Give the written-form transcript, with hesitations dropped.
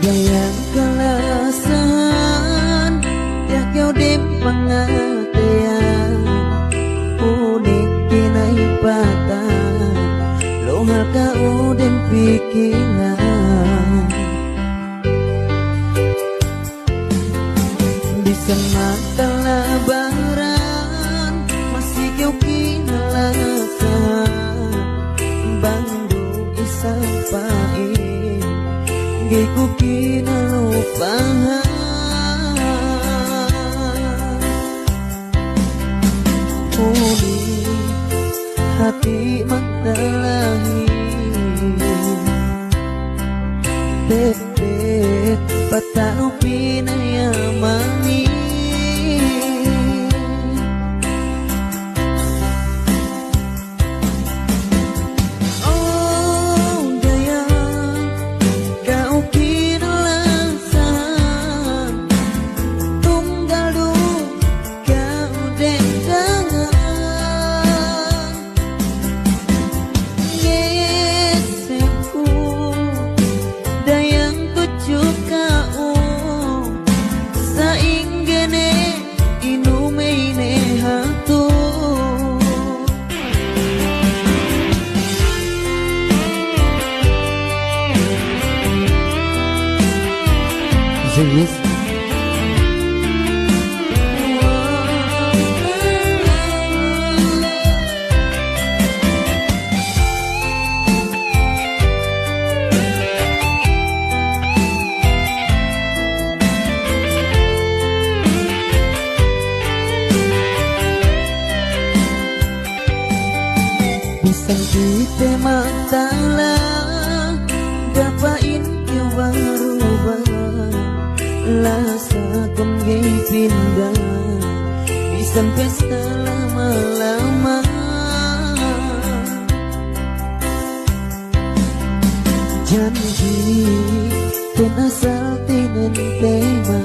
Gayang kalasan tiak kau dem pengertian unik kinai patah lohal kau dem pikiran bisa mata lebaran masih kau kinalasan bandu isapain giku kinalupahan uni hati magdalahin bebek patano pinayamani Zeus pisang kita matalah dapain kau berubah lasa kon gay pindah bisa pesta lama-lama janji ten asal tinen tema